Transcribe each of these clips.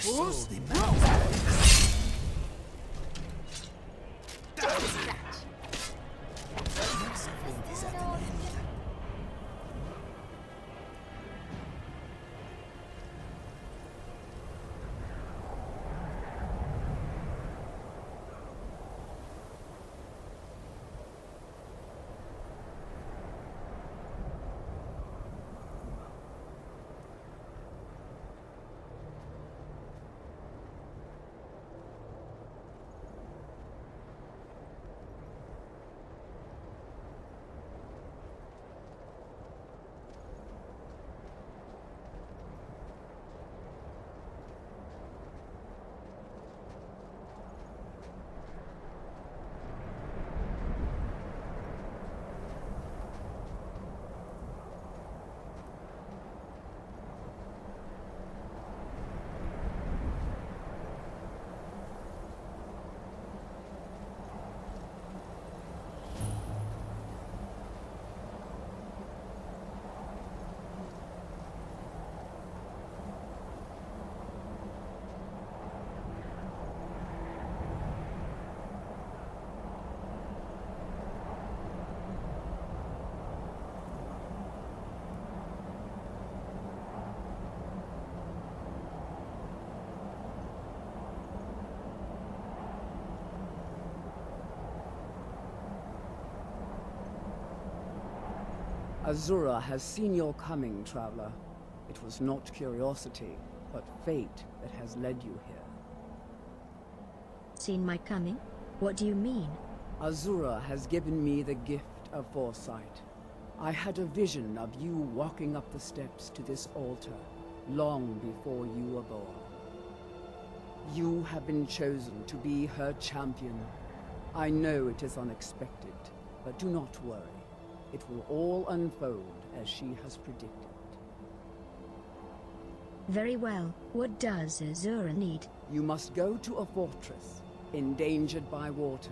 Who's the Azura has seen your coming, traveler. It was not curiosity, but fate that has led you here. Seen my coming? What do you mean? Azura has given me the gift of foresight. I had a vision of you walking up the steps to this altar, long before you were born. You have been chosen to be her champion. I know it is unexpected, but do not worry. It will all unfold as she has predicted. Very well. What does Azura need? You must go to a fortress, endangered by water,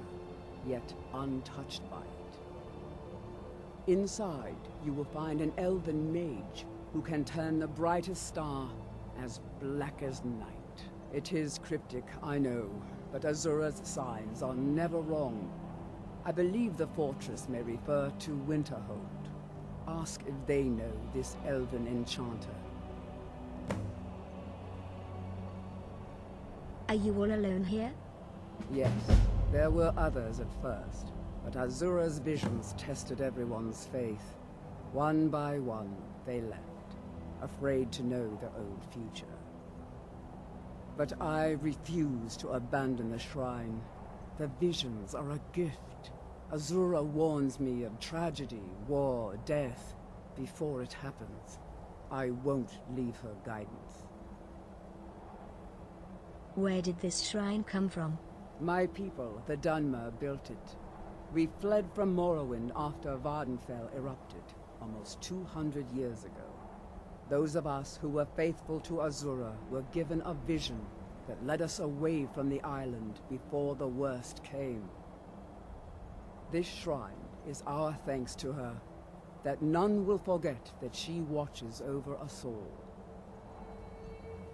yet untouched by it. Inside, you will find an elven mage who can turn the brightest star as black as night. It is cryptic, I know, but Azura's signs are never wrong. I believe the fortress may refer to Winterhold. Ask if they know this elven enchanter. Are you all alone here? Yes, there were others at first, but Azura's visions tested everyone's faith. One by one, they left, afraid to know their own future. But I refuse to abandon the shrine. The visions are a gift. Azura warns me of tragedy, war, death, before it happens. I won't leave her guidance. Where did this shrine come from? My people, the Dunmer, built it. We fled from Morrowind after Vardenfell erupted, almost 200 years ago. Those of us who were faithful to Azura were given a vision that led us away from the island before the worst came. This shrine is our thanks to her, that none will forget that she watches over us all.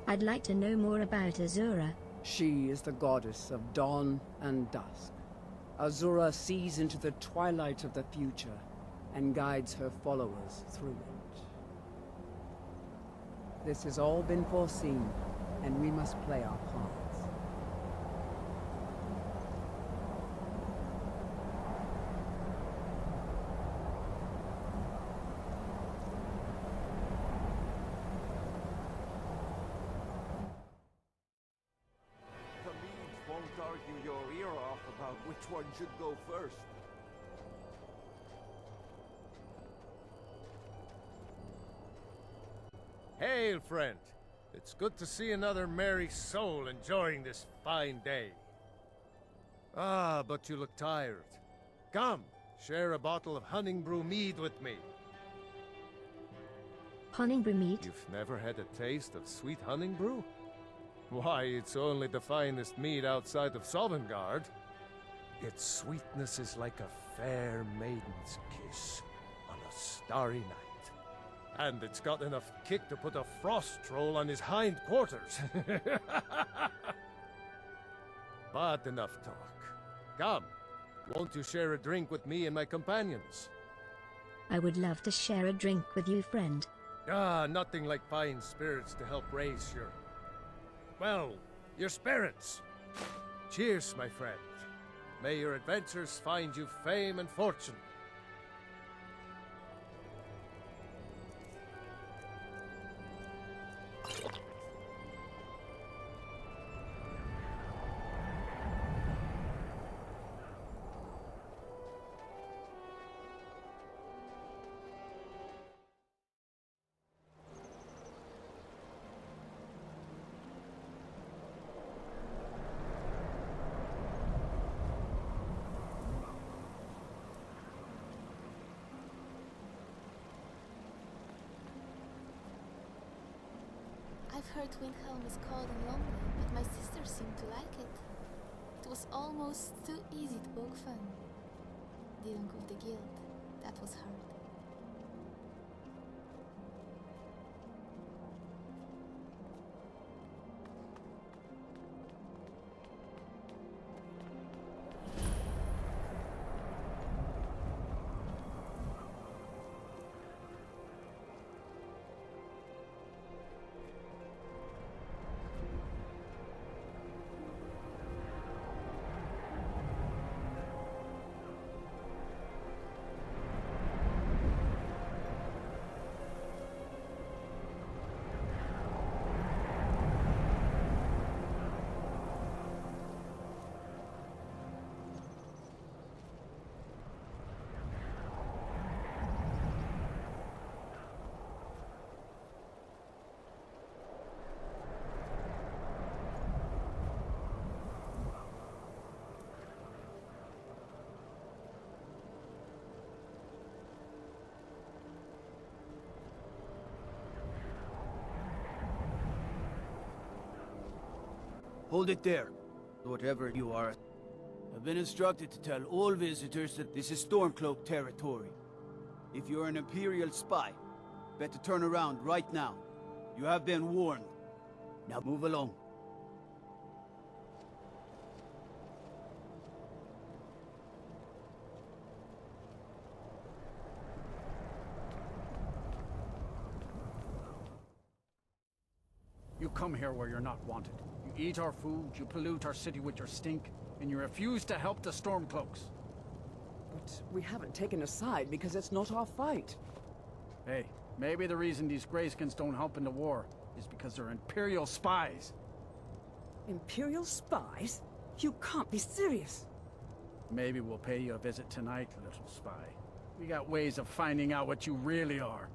I'd like to know more about Azura. She is the goddess of dawn and dusk. Azura sees into the twilight of the future and guides her followers through it. This has all been foreseen, and we must play our parts. Argue your ear off about which one should go first. Hail, friend. It's good to see another merry soul enjoying this fine day. Ah, but you look tired. Come, share a bottle of Honningbrew mead with me. Honningbrew mead? You've never had a taste of sweet Honningbrew? Why, it's only the finest mead outside of Sovngarde. Its sweetness is like a fair maiden's kiss on a starry night. And it's got enough kick to put a frost troll on his hind quarters. But enough talk. Come, won't you share a drink with me and my companions? I would love to share a drink with you, friend. Ah, nothing like fine spirits to help raise your... well, your spirits. Cheers, my friend. May your adventures find you fame and fortune. I've heard Windhelm is cold and lonely, but my sister seemed to like it. It was almost too easy to poke fun. Dealing with the guild, that was hard. Hold it there, whatever you are. I've been instructed to tell all visitors that this is Stormcloak territory. If you're an Imperial spy, better turn around right now. You have been warned. Now move along. You come here where you're not wanted. You eat our food, you pollute our city with your stink, and you refuse to help the Stormcloaks. But we haven't taken a side because it's not our fight. Hey, maybe the reason these Greyskins don't help in the war is because they're Imperial spies. Imperial spies? You can't be serious. Maybe we'll pay you a visit tonight, little spy. We got ways of finding out what you really are.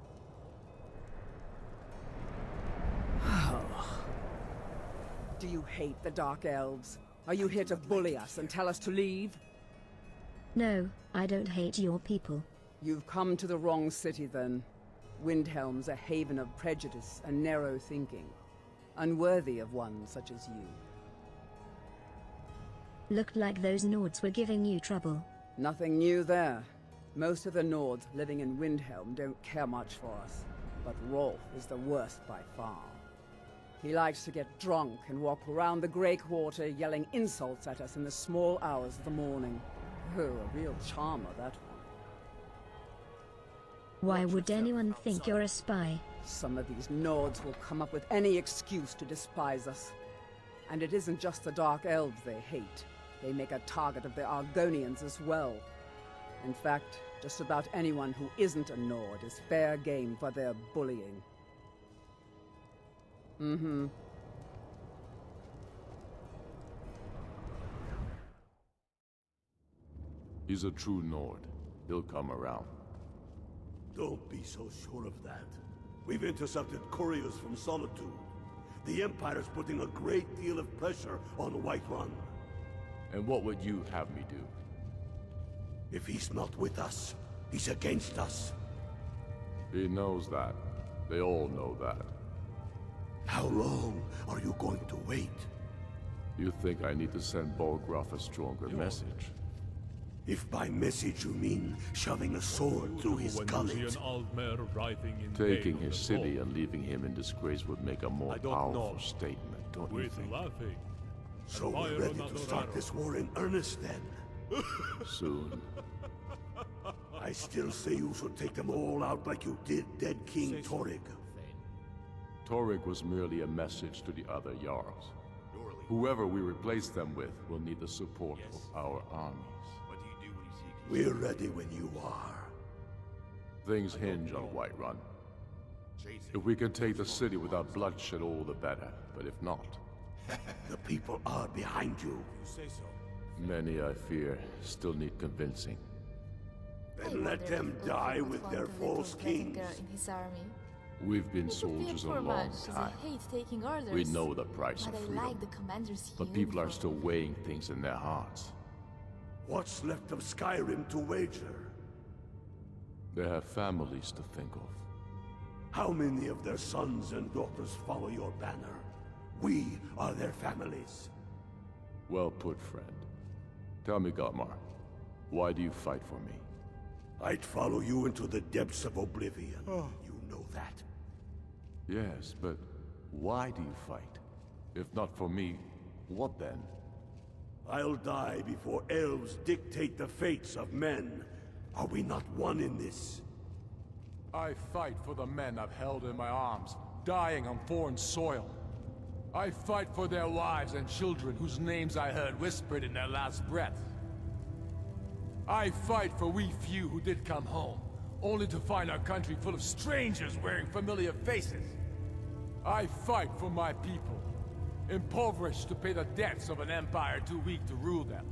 Do you hate the Dark Elves? Are you here to bully us and tell us to leave? No, I don't hate your people. You've come to the wrong city then. Windhelm's a haven of prejudice and narrow thinking, unworthy of one such as you. Looked like those Nords were giving you trouble. Nothing new there. Most of the Nords living in Windhelm don't care much for us, but Rolf is the worst by far. He likes to get drunk and walk around the Grey Quarter yelling insults at us in the small hours of the morning. Oh, a real charmer, that one. Why would anyone think you're a spy? Some of these Nords will come up with any excuse to despise us. And it isn't just the Dark Elves they hate. They make a target of the Argonians as well. In fact, just about anyone who isn't a Nord is fair game for their bullying. Mm-hmm. He's a true Nord. He'll come around. Don't be so sure of that. We've intercepted couriers from Solitude. The Empire's putting a great deal of pressure on Whiterun. And what would you have me do? If he's not with us, he's against us. He knows that. They all know that. How long are you going to wait? You think I need to send Bolgraf a stronger message? If by message you mean shoving a sword through his gullet. Taking his city and leaving him in disgrace would make a more powerful statement, don't you think? So we're ready to start this war in earnest then? Soon. I still say you should take them all out like you did dead King Torrig. Torrig was merely a message to the other Jarls. Whoever we replace them with will need the support of our armies. We're ready when you are. Things hinge on Whiterun. If we can take the city without bloodshed, all the better. But if not... The people are behind you. Many, I fear, still need convincing. Then let them die with their false kings. In his army. We've been soldiers a long time. I hate taking orders. We know the price of But I freedom. like the commander's But people are uniform. still weighing things in their hearts. What's left of Skyrim to wager? They have families to think of. How many of their sons and daughters follow your banner? We are their families. Well put, friend. Tell me, Galmar, why do you fight for me? I'd follow you into the depths of oblivion. You know that. Yes, but why do you fight? If not for me, what then? I'll die before elves dictate the fates of men. Are we not one in this? I fight for the men I've held in my arms, dying on foreign soil. I fight for their wives and children whose names I heard whispered in their last breath. I fight for we few who did come home, only to find our country full of strangers wearing familiar faces. I fight for my people, impoverished to pay the debts of an empire too weak to rule them,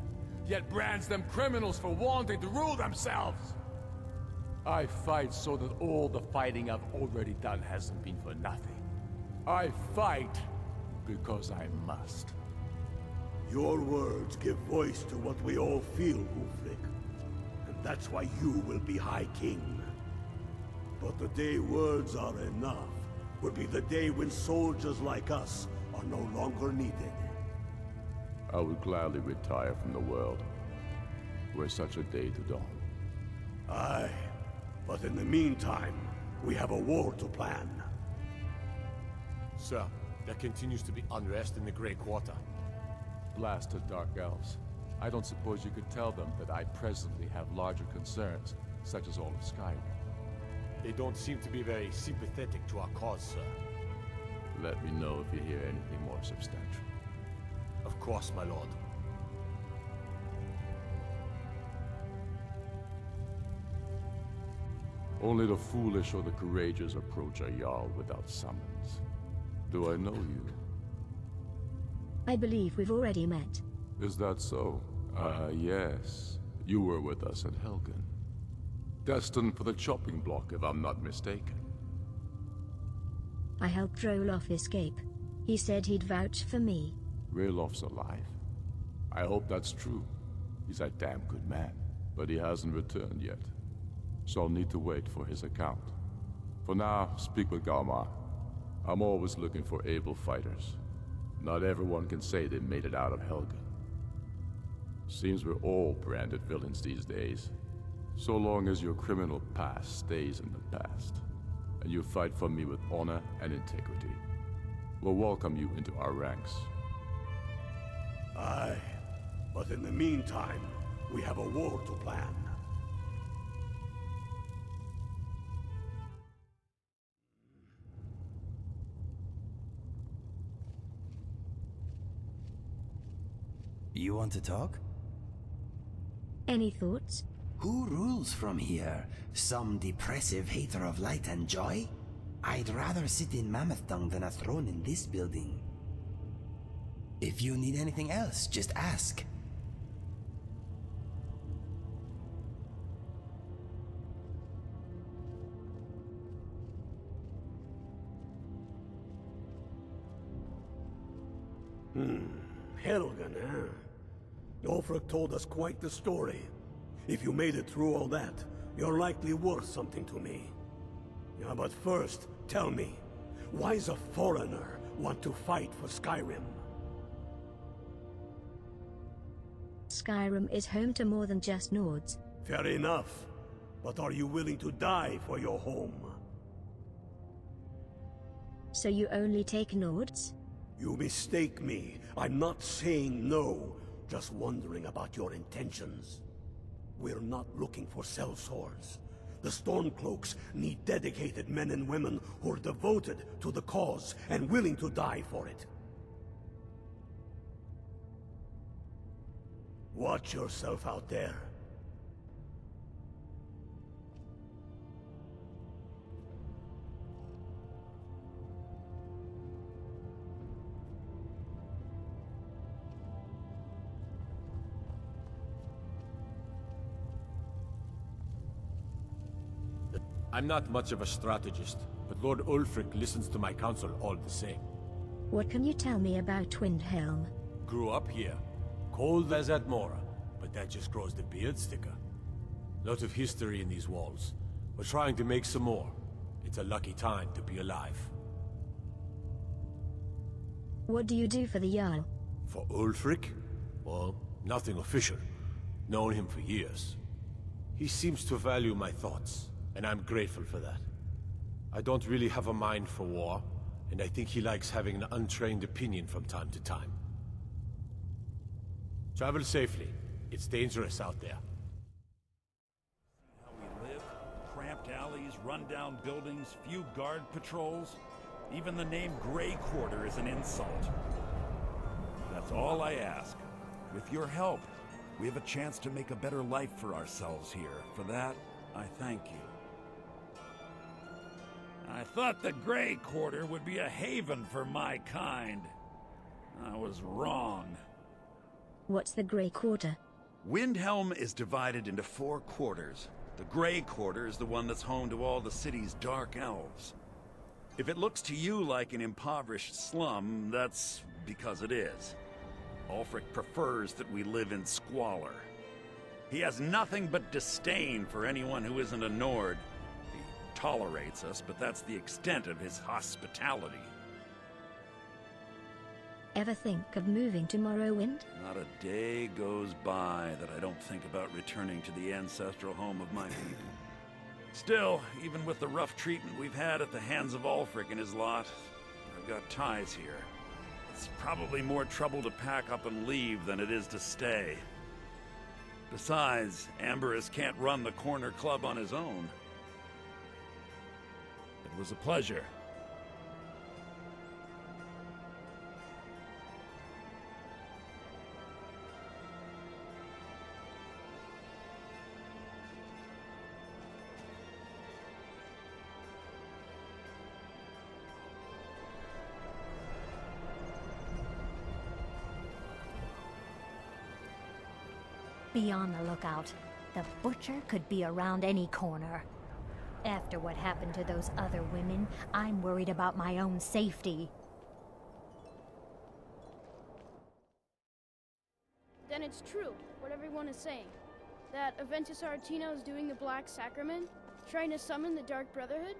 yet brands them criminals for wanting to rule themselves. I fight so that all the fighting I've already done hasn't been for nothing. I fight because I must. Your words give voice to what we all feel, Ulfric. And that's why you will be High King. But the day words are enough will be the day when soldiers like us are no longer needed. I would gladly retire from the world, were such a day to dawn. Aye, but in the meantime, we have a war to plan. Sir, there continues to be unrest in the Grey Quarter. Blasted Dark Elves. I don't suppose you could tell them that I presently have larger concerns, such as all of Skyrim. They don't seem to be very sympathetic to our cause, sir. Let me know if you hear anything more substantial. Of course, my lord. Only the foolish or the courageous approach a Jarl without summons. Do I know you? I believe we've already met. Is that so? Yes. You were with us at Helgen. Destined for the chopping block, if I'm not mistaken. I helped Roloff escape. He said he'd vouch for me. Raylof's alive. I hope that's true. He's a damn good man, but he hasn't returned yet. So I'll need to wait for his account. For now, speak with Galmar. I'm always looking for able fighters. Not everyone can say they made it out of Helgen. Seems we're all branded villains these days. So long as your criminal past stays in the past, and you fight for me with honor and integrity, we'll welcome you into our ranks. Aye, but in the meantime, we have a war to plan. You want to talk? Any thoughts? Who rules from here? Some depressive hater of light and joy? I'd rather sit in Mammoth Dung than a throne in this building. If you need anything else, just ask. Helgen, huh? Ulfric told us quite the story. If you made it through all that, you're likely worth something to me. Yeah, but first, tell me, why does a foreigner want to fight for Skyrim? Skyrim is home to more than just Nords. Fair enough. But are you willing to die for your home? So you only take Nords? You mistake me. I'm not saying no, just wondering about your intentions. We're not looking for sellswords. The Stormcloaks need dedicated men and women who are devoted to the cause and willing to die for it. Watch yourself out there. I'm not much of a strategist, but Lord Ulfric listens to my counsel all the same. What can you tell me about Twindhelm? Grew up here, cold as Admora, but that just grows the beard thicker. Lot of history in these walls. We're trying to make some more. It's a lucky time to be alive. What do you do for the Jarl? For Ulfric? Well, nothing official. Known him for years. He seems to value my thoughts, and I'm grateful for that. I don't really have a mind for war, and I think he likes having an untrained opinion from time to time. Travel safely. It's dangerous out there. How we live? Cramped alleys, run-down buildings, few guard patrols. Even the name Grey Quarter is an insult. That's all I ask. With your help, we have a chance to make a better life for ourselves here. For that, I thank you. I thought the Grey Quarter would be a haven for my kind. I was wrong. What's the Grey Quarter? Windhelm is divided into 4 quarters. The Grey Quarter is the one that's home to all the city's dark elves. If it looks to you like an impoverished slum, that's because it is. Ulfric prefers that we live in squalor. He has nothing but disdain for anyone who isn't a Nord. He tolerates us, but that's the extent of his hospitality. Ever think of moving to Morrowind? Not a day goes by that I don't think about returning to the ancestral home of my people. Still, even with the rough treatment we've had at the hands of Ulfric and his lot, I've got ties here. It's probably more trouble to pack up and leave than it is to stay. Besides, Amberus can't run the corner club on his own. It was a pleasure. Be on the lookout. The butcher could be around any corner. After what happened to those other women, I'm worried about my own safety. Then it's true, what everyone is saying. That Aventus Aretino is doing the Black Sacrament, trying to summon the Dark Brotherhood?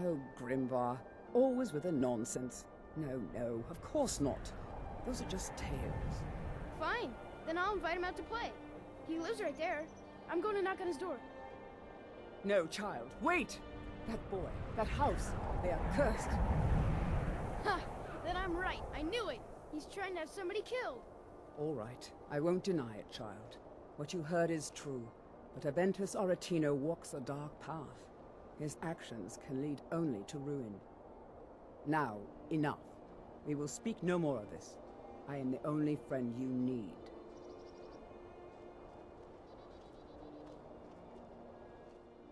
Oh, Grimvar, always with the nonsense. No, of course not. Those are just tales. Fine. Then I'll invite him out to play. He lives right there. I'm going to knock on his door. No, child, wait! That boy, that house, they are cursed. Ha! Then I'm right. I knew it. He's trying to have somebody killed. All right, I won't deny it, child. What you heard is true. But Aventus Aretino walks a dark path. His actions can lead only to ruin. Now, enough. We will speak no more of this. I am the only friend you need.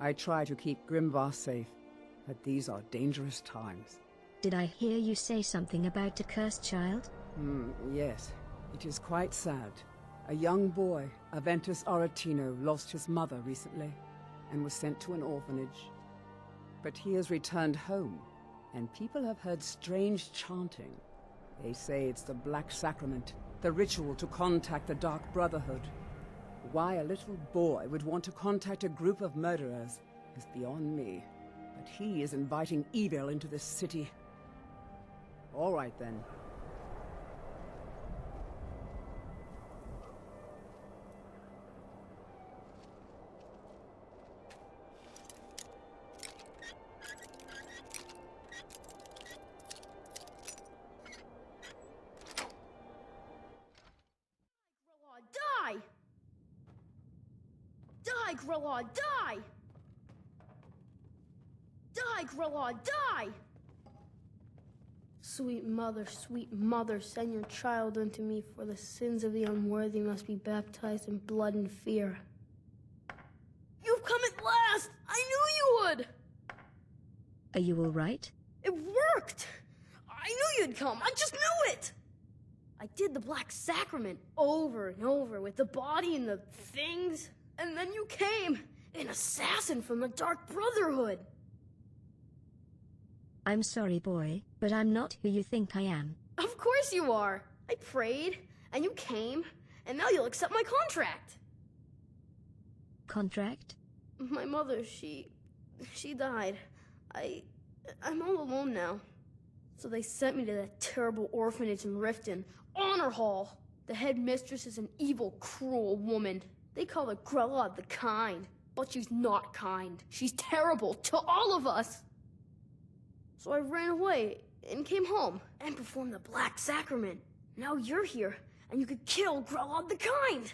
I try to keep Grimvar safe, but these are dangerous times. Did I hear you say something about a cursed child? Yes. It is quite sad. A young boy, Aventus Aretino, lost his mother recently, and was sent to an orphanage. But he has returned home, and people have heard strange chanting. They say it's the Black Sacrament, the ritual to contact the Dark Brotherhood. Why a little boy would want to contact a group of murderers is beyond me. But he is inviting evil into this city. All right then. Die, Grilla, die! Die, Grilla, die! Sweet mother, send your child unto me, for the sins of the unworthy must be baptized in blood and fear. You've come at last! I knew you would! Are you all right? It worked! I knew you'd come, I just knew it! I did the Black Sacrament over and over with the body and the things, and then you came, an assassin from the Dark Brotherhood. I'm sorry, boy, but I'm not who you think I am. Of course you are. I prayed, and you came, and now you'll accept my contract. Contract? My mother, she died. I'm all alone now. So they sent me to that terrible orphanage in Riften, Honor Hall. The headmistress is an evil, cruel woman. They call her Grella the Kind, but she's not kind. She's terrible to all of us. So I ran away and came home and performed the Black Sacrament. Now you're here, and you could kill Grella the Kind.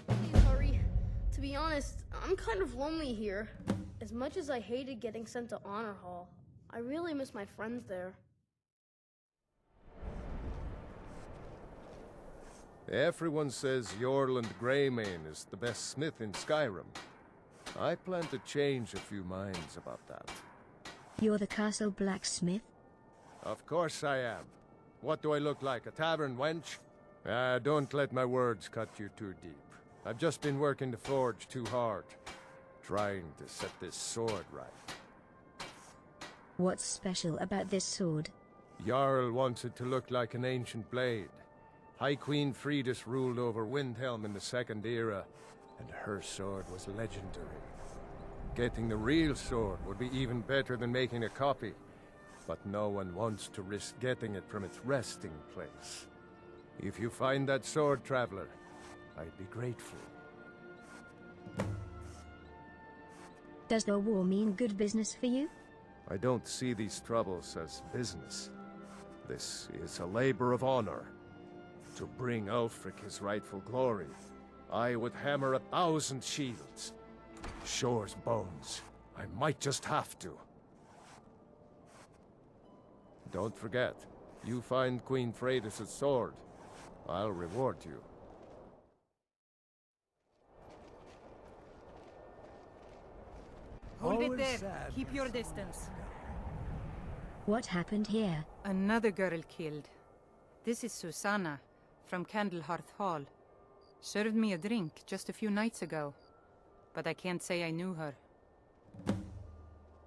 Please hurry. To be honest, I'm kind of lonely here. As much as I hated getting sent to Honor Hall, I really miss my friends there. Everyone says Yorland Greymane is the best smith in Skyrim. I plan to change a few minds about that. You're the castle blacksmith? Of course I am. What do I look like, a tavern wench? Don't let my words cut you too deep. I've just been working the forge too hard, trying to set this sword right. What's special about this sword? Jarl wants it to look like an ancient blade. High Queen Fridis ruled over Windhelm in the Second Era, and her sword was legendary. Getting the real sword would be even better than making a copy, but no one wants to risk getting it from its resting place. If you find that sword, traveler, I'd be grateful. Does the war mean good business for you? I don't see these troubles as business. This is a labor of honor. To bring Ulfric his rightful glory, I would hammer 1,000 shields. Shore's bones. I might just have to. Don't forget, you find Queen Freydis' sword, I'll reward you. Hold it there. Keep your distance. What happened here? Another girl killed. This is Susanna, from Candlehearth Hall. Served me a drink just a few nights ago, but I can't say I knew her.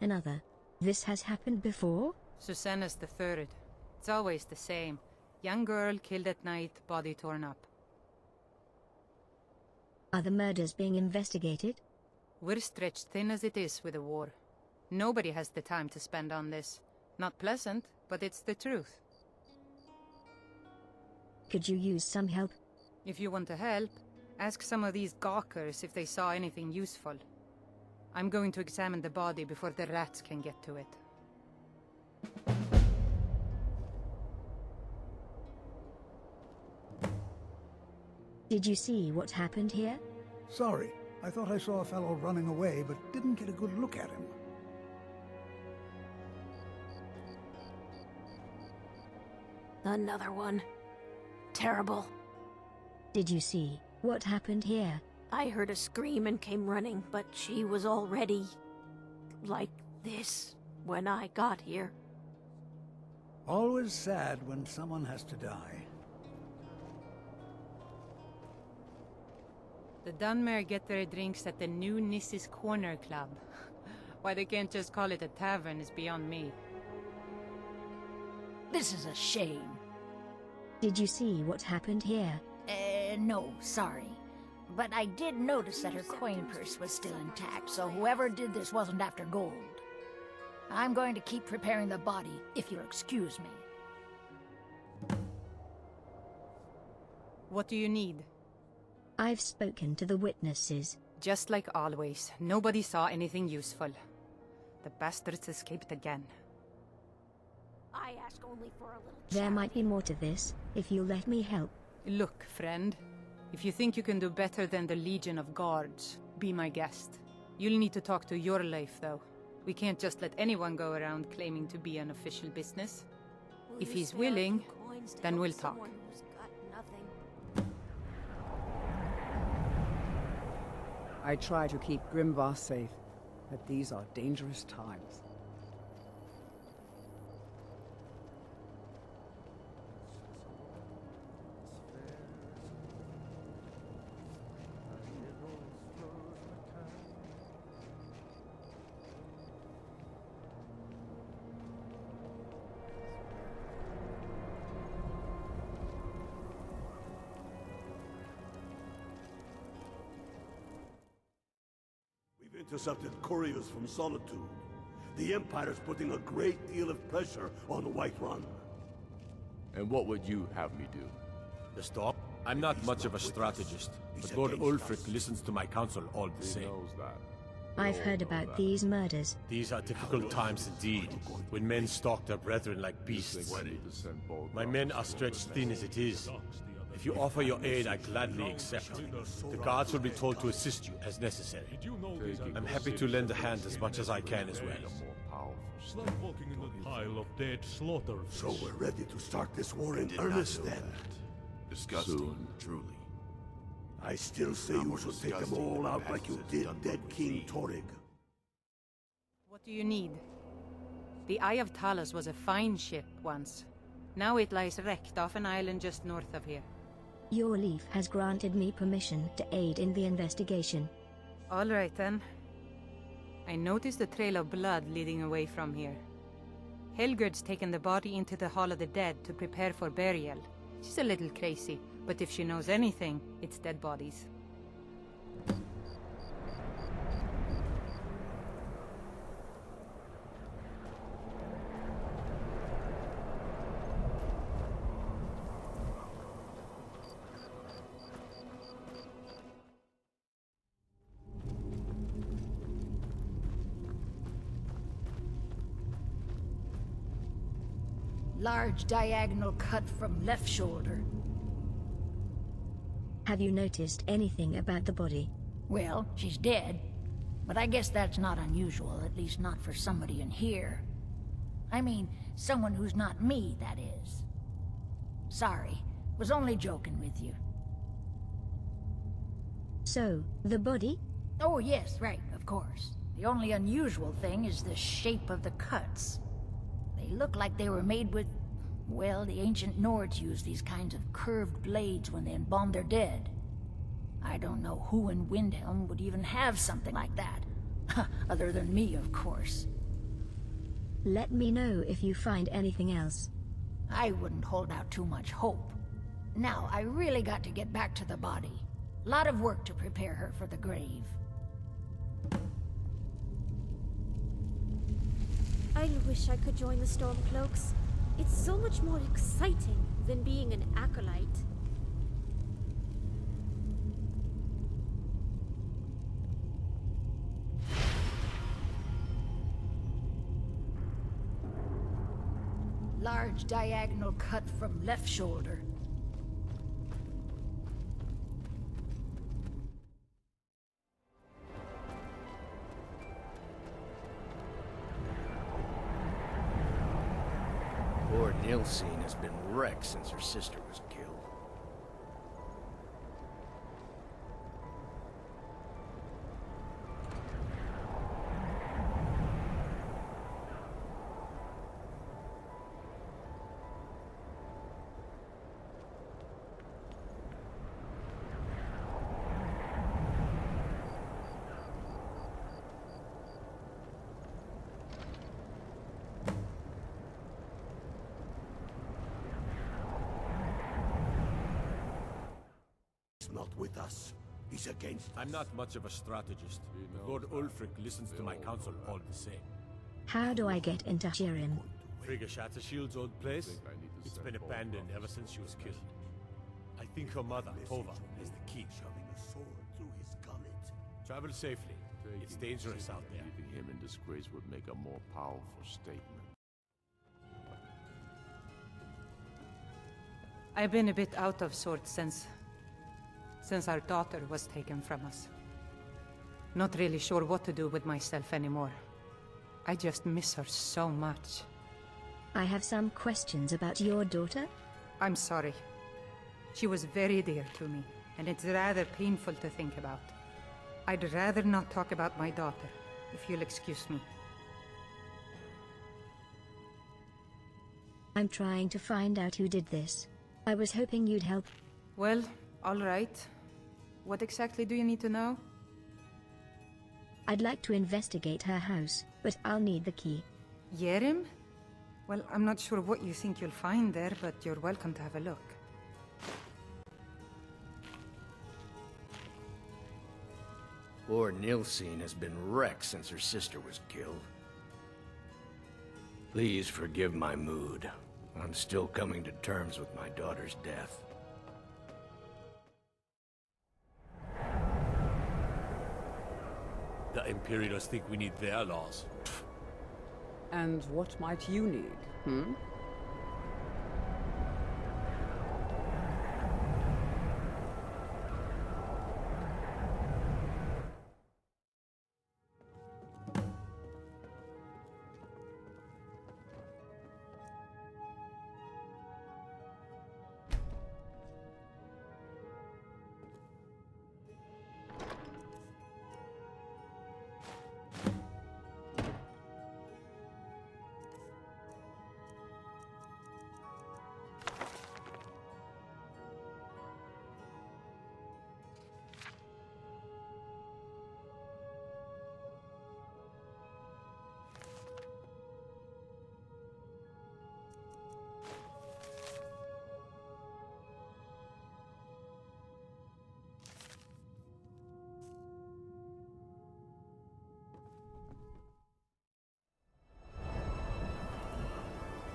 Another. This has happened before? Susanna's the third. It's always the same. Young girl killed at night, body torn up. Are the murders being investigated? We're stretched thin as it is with the war. Nobody has the time to spend on this. Not pleasant, but it's the truth. Could you use some help? If you want to help, ask some of these gawkers if they saw anything useful. I'm going to examine the body before the rats can get to it. Did you see what happened here? Sorry. I thought I saw a fellow running away, but didn't get a good look at him. Another one. Terrible. Did you see what happened here? I heard a scream and came running, but she was already like this when I got here. Always sad when someone has to die. The Dunmer get their drinks at the new Nissa's Corner Club. Why they can't just call it a tavern is beyond me. This is a shame. Did you see what happened here? No, sorry. But I did notice that her coin purse was still intact, so whoever did this wasn't after gold. I'm going to keep preparing the body, if you'll excuse me. What do you need? I've spoken to the witnesses. Just like always, nobody saw anything useful. The bastards escaped again. I ask only for a little There might be more to this, if you'll let me help. Look, friend. If you think you can do better than the Legion of Guards, be my guest. You'll need to talk to your life, though. We can't just let anyone go around claiming to be an official business. If he's willing, then we'll talk. I try to keep Grimvar safe, but these are dangerous times. Intercepted couriers from Solitude. The Empire's putting a great deal of pressure on the Whiterun. And what would you have me do? The Storm? I'm not much of a strategist, but Lord Ulfric listens to my counsel all the same. I've heard about these murders. These are difficult times indeed, when men stalk their brethren like beasts. My men are stretched thin as it is. If you offer your aid, I gladly accept. The guards will be told to assist you as necessary. I'm happy to lend a hand as much as I can as well. Like walking in a pile of dead slaughter. So we're ready to start this war in earnest then. Disgusting, truly. I still say you should take them all out like you did dead King Torrig. What do you need? The Eye of Talos was a fine ship once. Now it lies wrecked off an island just north of here. Your leaf has granted me permission to aid in the investigation. All right then. I noticed a trail of blood leading away from here. Helgerd's taken the body into the Hall of the Dead to prepare for burial. She's a little crazy, but if she knows anything, it's dead bodies. Large diagonal cut from left shoulder. Have you noticed anything about the body? Well, she's dead. But I guess that's not unusual, at least not for somebody in here. I mean, someone who's not me, that is. Sorry, was only joking with you. So, the body? Oh yes, right, of course. The only unusual thing is the shape of the cuts. They look like they were made with... well, the ancient Nords used these kinds of curved blades when they embalmed their dead. I don't know who in Windhelm would even have something like that. Other than me, of course. Let me know if you find anything else. I wouldn't hold out too much hope. Now, I really got to get back to the body. Lot of work to prepare her for the grave. I wish I could join the Stormcloaks. It's so much more exciting than being an acolyte. Large diagonal cut from left shoulder. Poor Nilsine has been wrecked since her sister was killed. Not with us. He's against us. I'm not much of a strategist. Lord Ulfric listens to my counsel all the same. How do I get into Skyrim? Frigga Shattershield's old place? It's been abandoned ever since she was killed. I think her mother, Tova, has the key. Shoving a sword through his gullet. Travel safely. It's dangerous out there. Leaving him in disgrace would make a more powerful statement. I've been a bit out of sorts since our daughter was taken from us. Not really sure what to do with myself anymore. I just miss her so much. I have some questions about your daughter. I'm sorry. She was very dear to me, and it's rather painful to think about. I'd rather not talk about my daughter, if you'll excuse me. I'm trying to find out who did this. I was hoping you'd help. Well, all right. What exactly do you need to know? I'd like to investigate her house, but I'll need the key. Yerim? Well, I'm not sure what you think you'll find there, but you're welcome to have a look. Poor Nilsine has been wrecked since her sister was killed. Please forgive my mood. I'm still coming to terms with my daughter's death. The Imperials think we need their laws. And what might you need, hmm?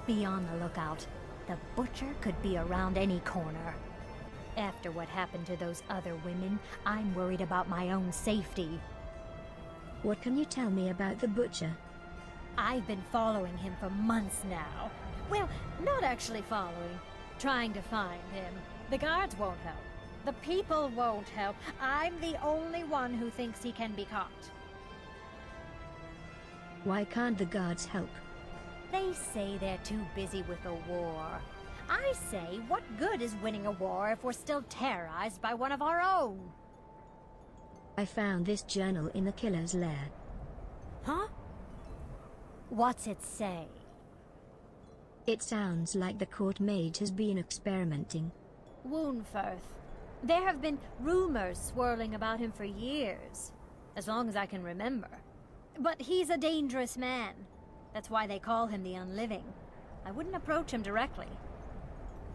Be on the lookout. The butcher could be around any corner. After what happened to those other women, I'm worried about my own safety. What can you tell me about the butcher? I've been following him for months now. Well, not actually following. Trying to find him. The guards won't help. The people won't help. I'm the only one who thinks he can be caught. Why can't the guards help? They say they're too busy with the war. I say, what good is winning a war if we're still terrorized by one of our own? I found this journal in the killer's lair. Huh? What's it say? It sounds like the court mage has been experimenting. Woundfirth. There have been rumors swirling about him for years. As long as I can remember. But he's a dangerous man. That's why they call him the Unliving. I wouldn't approach him directly.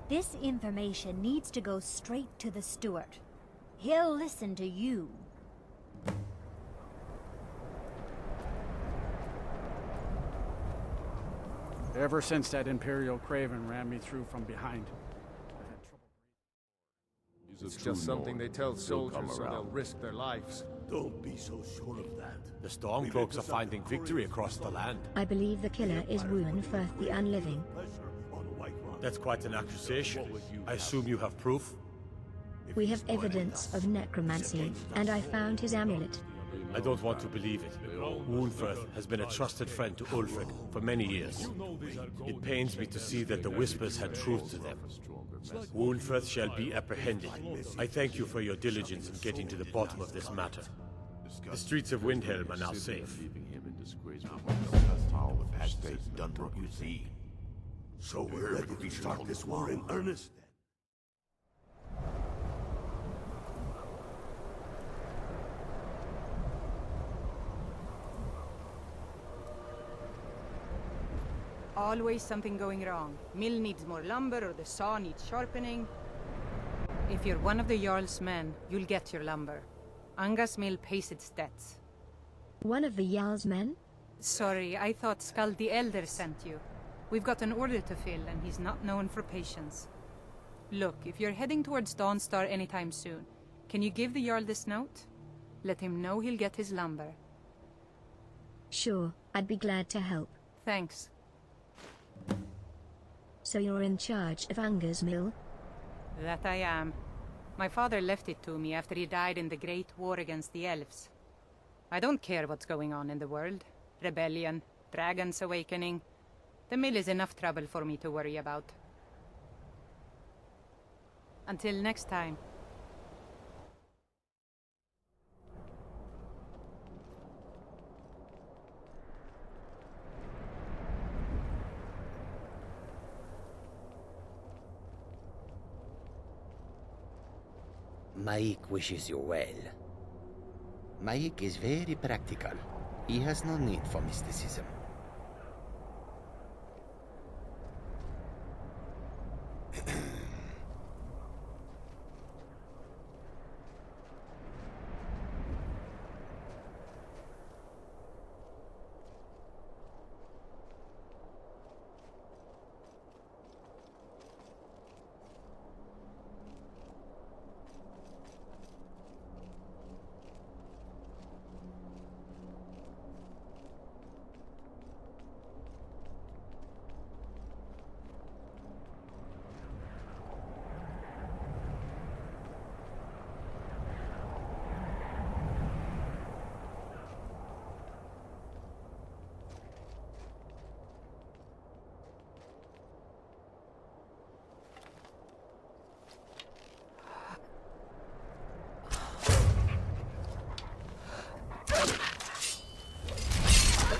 This information needs to go straight to the steward. He'll listen to you. Ever since that Imperial Craven ran me through from behind, It's just something they tell soldiers so they'll risk their lives. Don't be so sure of that. The Stormcloaks are finding victory across the land. I believe the killer is Woundfirth the Unliving. That's quite an accusation. I assume you have proof? We have evidence of necromancy, and I found his amulet. I don't want to believe it. Woundfirth has been a trusted friend to Ulfric for many years. It pains me to see that the Whispers had truth to them. Woundfirth shall be apprehended. I thank you for your diligence in getting to the bottom of this matter. The streets of Windhelm are now safe. Done what you see. So we're ready to start this war in earnest. Always something going wrong. Mill needs more lumber or the saw needs sharpening. If you're one of the Jarl's men, you'll get your lumber. Anga's mill pays its debts. One of the Jarl's men? Sorry, I thought Skald the Elder sent you. We've got an order to fill, and he's not known for patience. Look, if you're heading towards Dawnstar anytime soon, can you give the Jarl this note? Let him know he'll get his lumber. Sure, I'd be glad to help. Thanks. So you're in charge of Anga's mill? That I am. My father left it to me after he died in the Great War against the elves. I don't care what's going on in the world. Rebellion, dragons awakening. The mill is enough trouble for me to worry about. Until next time. Maik wishes you well. Maik is very practical. He has no need for mysticism.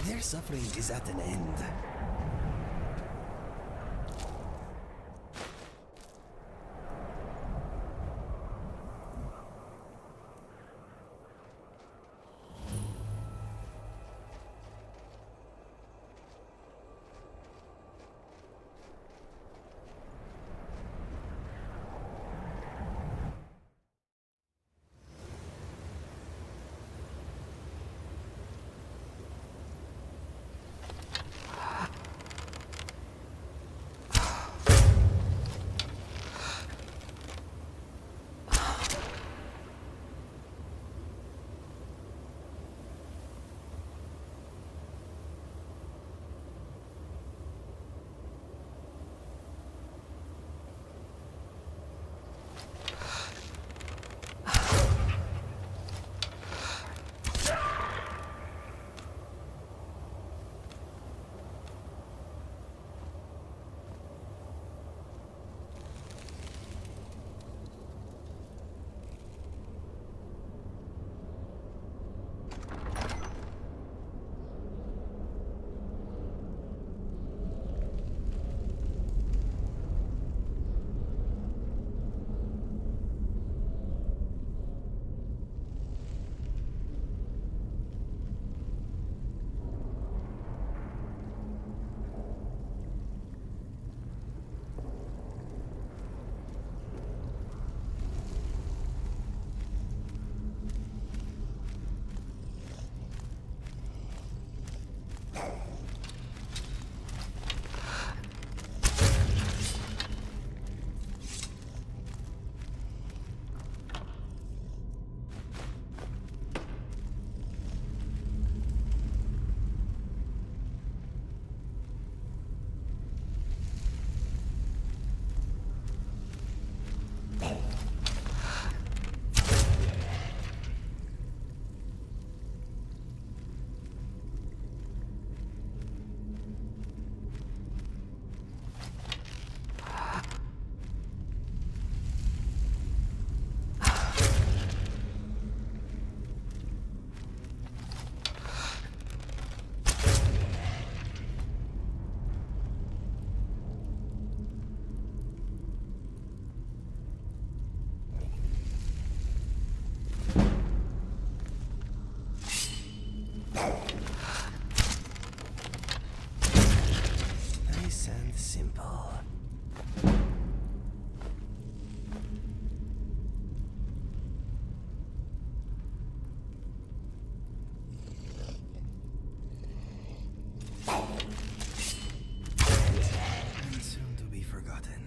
Their suffering is at an end. Nice and simple. And soon to be forgotten.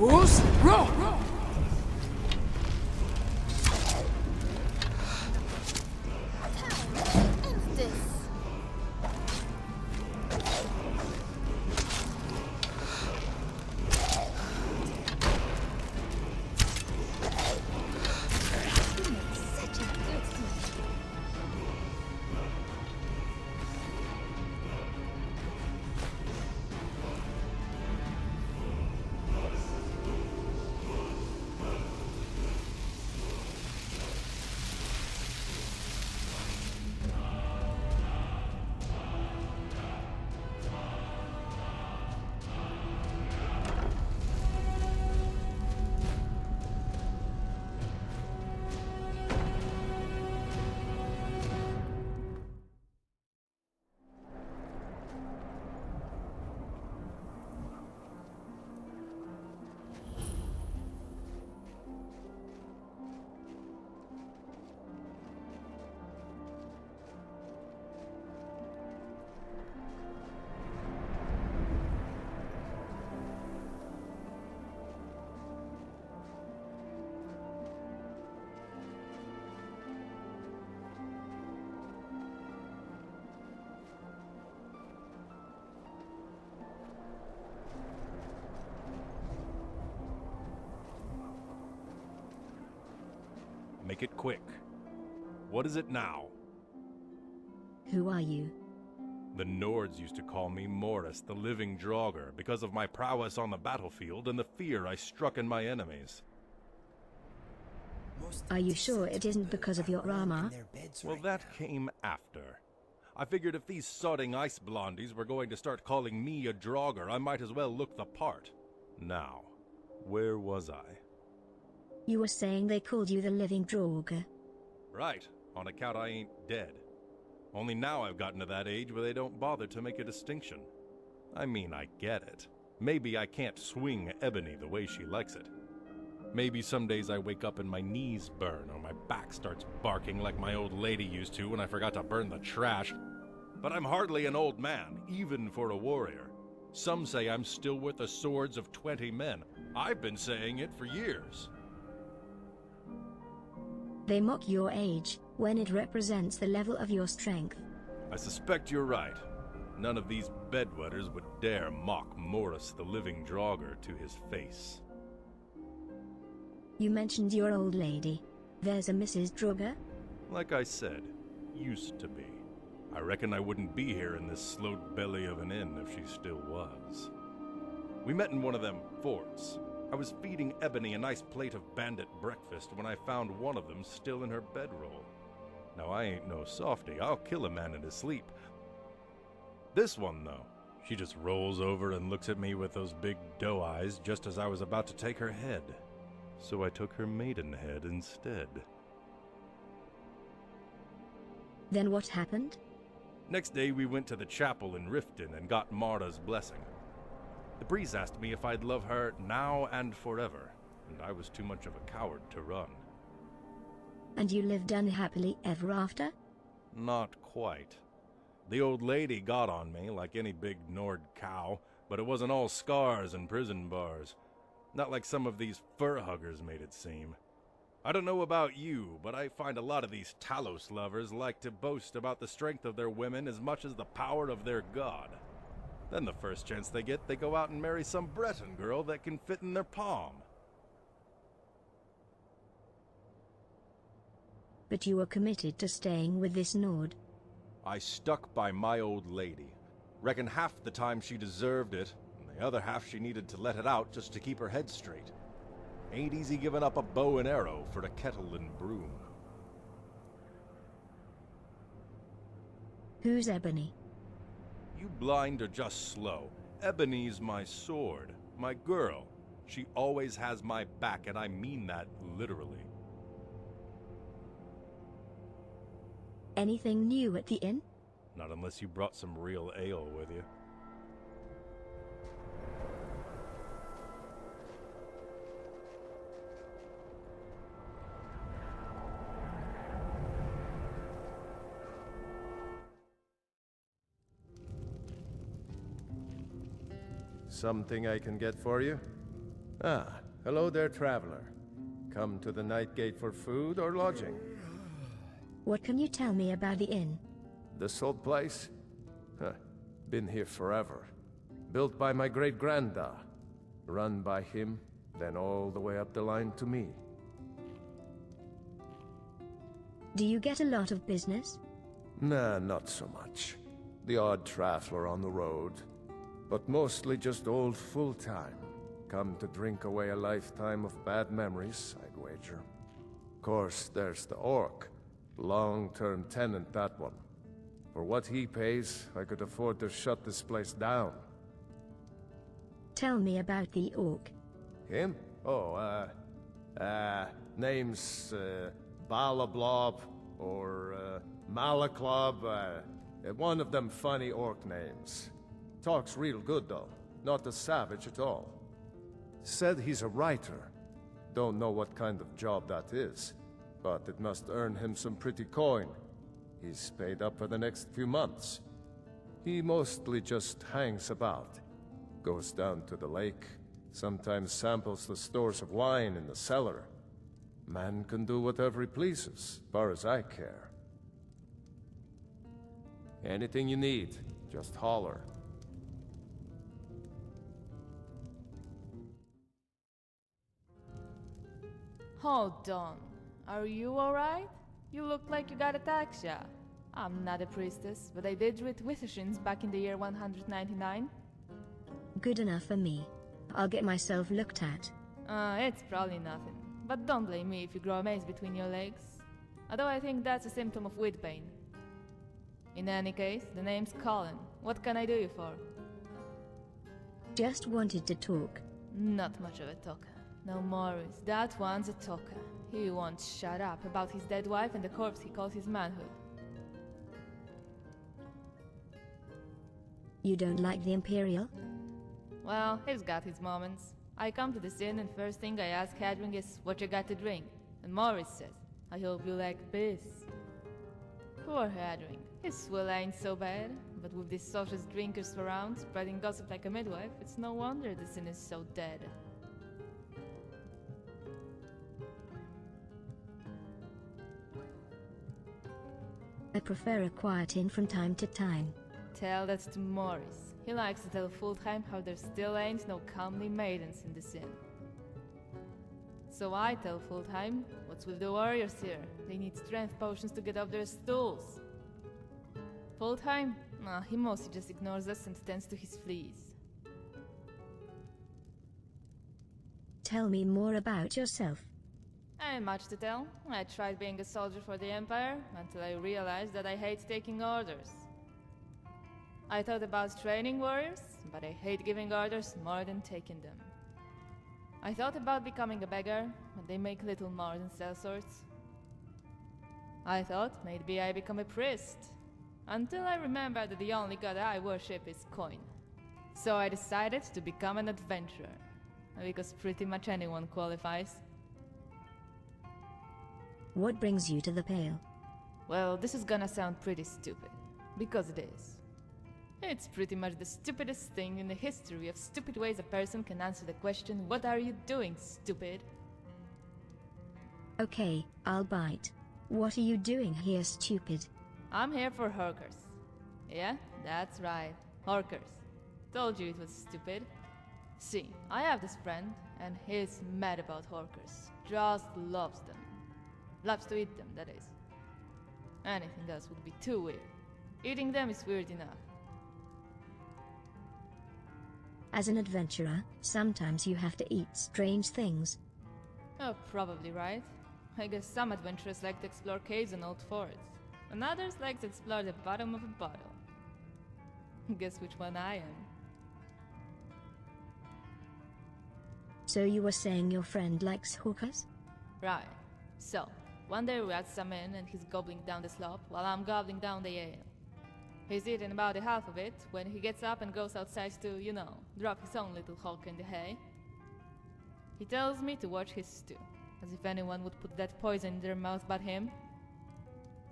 Who's roll? End this. Such a good teacher. Make it quick. What is it now? Who are you? The Nords used to call me Morris, the living Draugr, because of my prowess on the battlefield and the fear I struck in my enemies. Are you sure it isn't because of your armor? Well, that came after. I figured if these sodding ice blondies were going to start calling me a Draugr, I might as well look the part. Now, where was I? You were saying they called you the living Draugr. Right, on account I ain't dead. Only now I've gotten to that age where they don't bother to make a distinction. I mean, I get it. Maybe I can't swing Ebony the way she likes it. Maybe some days I wake up and my knees burn, or my back starts barking like my old lady used to when I forgot to burn the trash. But I'm hardly an old man, even for a warrior. Some say I'm still worth the swords of 20 men. I've been saying it for years. They mock your age, when it represents the level of your strength. I suspect you're right. None of these bedwetters would dare mock Morris the living Draugr to his face. You mentioned your old lady. There's a Mrs. Draugr? Like I said, used to be. I reckon I wouldn't be here in this sloat belly of an inn if she still was. We met in one of them forts. I was feeding Ebony a nice plate of bandit breakfast when I found one of them still in her bedroll. Now I ain't no softy, I'll kill a man in his sleep. This one, though, she just rolls over and looks at me with those big doe eyes just as I was about to take her head. So I took her maidenhead instead. Then what happened? Next day we went to the chapel in Riften and got Marta's blessing. The priest asked me if I'd love her now and forever, and I was too much of a coward to run. And you lived unhappily ever after? Not quite. The old lady got on me like any big Nord cow, but it wasn't all scars and prison bars. Not like some of these fur huggers made it seem. I don't know about you, but I find a lot of these Talos lovers like to boast about the strength of their women as much as the power of their god. Then the first chance they get, they go out and marry some Breton girl that can fit in their palm. But you were committed to staying with this Nord. I stuck by my old lady. Reckon half the time she deserved it, and the other half she needed to let it out just to keep her head straight. Ain't easy giving up a bow and arrow for a kettle and broom. Who's Ebony? You blind or just slow. Ebony's my sword, my girl. She always has my back, and I mean that literally. Anything new at the inn? Not unless you brought some real ale with you. Something I can get for you? Ah, hello there, traveler. Come to the Night Gate for food or lodging? What can you tell me about the inn? This old place? Huh. Been here forever. Built by my great-granda. Run by him, then all the way up the line to me. Do you get a lot of business? Nah, not so much. The odd traveler on the road. But mostly just old full-time. Come to drink away a lifetime of bad memories, I'd wager. Of course, there's the orc. Long-term tenant, that one. For what he pays, I could afford to shut this place down. Tell me about the orc. Him? Oh, name's, Balablob, or, Malaclob, one of them funny orc names. Talks real good, though. Not a savage at all. Said he's a writer. Don't know what kind of job that is, but it must earn him some pretty coin. He's paid up for the next few months. He mostly just hangs about. Goes down to the lake, sometimes samples the stores of wine in the cellar. Man can do whatever he pleases, far as I care. Anything you need, just holler. Hold on. Are you alright? You look like you got ataxia. I'm not a priestess, but I did read Withershins back in the year 199. Good enough for me. I'll get myself looked at. It's probably nothing. But don't blame me if you grow a maze between your legs. Although I think that's a symptom of wheat pain. In any case, the name's Colin. What can I do you for? Just wanted to talk. Not much of a talker. No, Morris, that one's a talker. He won't shut up about his dead wife and the corpse he calls his manhood. You don't like the Imperial? Well, he's got his moments. I come to this inn and first thing I ask Hadring is, what you got to drink? And Morris says, I hope you like this. Poor Hadring. His swill ain't so bad, but with these socialist drinkers around, spreading gossip like a midwife, it's no wonder this inn is so dead. I prefer a quiet inn from time to time. Tell that to Morris. He likes to tell Fulltime how there still ain't no comely maidens in this inn. So I tell Fulltime, what's with the warriors here? They need strength potions to get up their stools. Fulltime? Nah, he mostly just ignores us and tends to his fleas. Tell me more about yourself. Ain't much to tell. I tried being a soldier for the Empire, until I realized that I hate taking orders. I thought about training warriors, but I hate giving orders more than taking them. I thought about becoming a beggar, but they make little more than sell swords. I thought maybe I become a priest, until I remembered that the only god I worship is coin. So I decided to become an adventurer, because pretty much anyone qualifies. What brings you to the Pale? Well, this is gonna sound pretty stupid, because it is. It's pretty much the stupidest thing in the history of stupid ways a person can answer the question, what are you doing, stupid? Okay, I'll bite. What are you doing here, stupid? I'm here for Horkers. Yeah, that's right, Horkers. Told you it was stupid. See, I have this friend, and he's mad about Horkers. Just loves them. Loves to eat them, that is. Anything else would be too weird. Eating them is weird enough. As an adventurer, sometimes you have to eat strange things. Oh, probably right. I guess some adventurers like to explore caves and old forts, and others like to explore the bottom of a bottle. Guess which one I am. So you were saying your friend likes hookahs? Right. So, one day we're at some inn and he's gobbling down the slop while I'm gobbling down the ale. He's eaten about the half of it when he gets up and goes outside to, you know, drop his own little hulk in the hay. He tells me to watch his stew, as if anyone would put that poison in their mouth but him.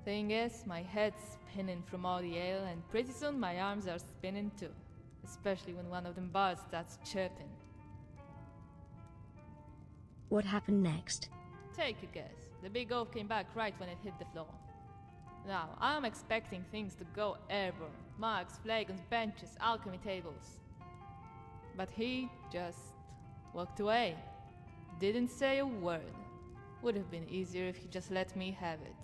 Thing is, my head's spinning from all the ale, and pretty soon my arms are spinning too, especially when one of them birds starts chirping. What happened next? Take a guess. The big oaf came back right when it hit the floor. Now, I'm expecting things to go airborne. Mugs, flagons, benches, alchemy tables. But he just walked away. Didn't say a word. Would have been easier if he just let me have it.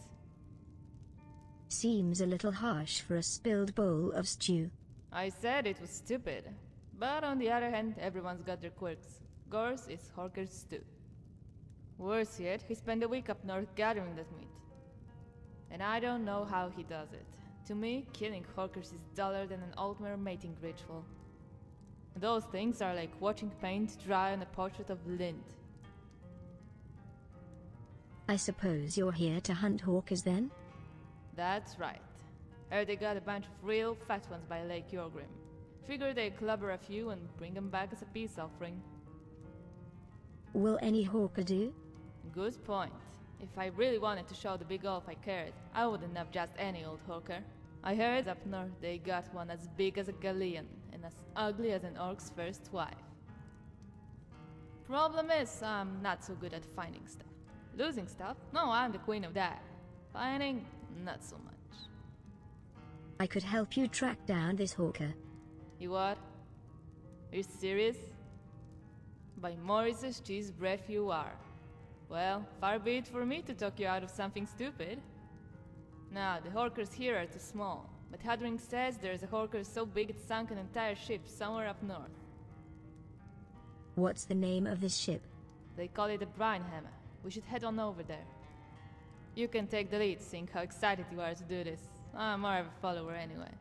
Seems a little harsh for a spilled bowl of stew. I said it was stupid. But on the other hand, everyone's got their quirks. Gor's is Horker's too. Worse yet, he spent a week up north gathering that meat. And I don't know how he does it. To me, killing Horkers is duller than an Altmer mating ritual. Those things are like watching paint dry on a portrait of Lind. I suppose you're here to hunt Hawkers then? That's right. Heard they got a bunch of real fat ones by Lake Yorgrim. Figured they'd clubber a few and bring them back as a peace offering. Will any Hawker do? Good point. If I really wanted to show the big oaf I cared, I wouldn't have just any old Hawker. I heard up north they got one as big as a galleon and as ugly as an orc's first wife. Problem is, I'm not so good at finding stuff. Losing stuff? No, I'm the queen of that. Finding? Not so much. I could help you track down this Hawker. You what? Are you serious? By Morris's cheese breath you are. Well, far be it for me to talk you out of something stupid. Now, the Horkers here are too small, but Hadring says there's a Horker so big it sunk an entire ship somewhere up north. What's the name of this ship? They call it the Brinehammer. We should head on over there. You can take the lead, seeing how excited you are to do this. I'm more of a follower anyway.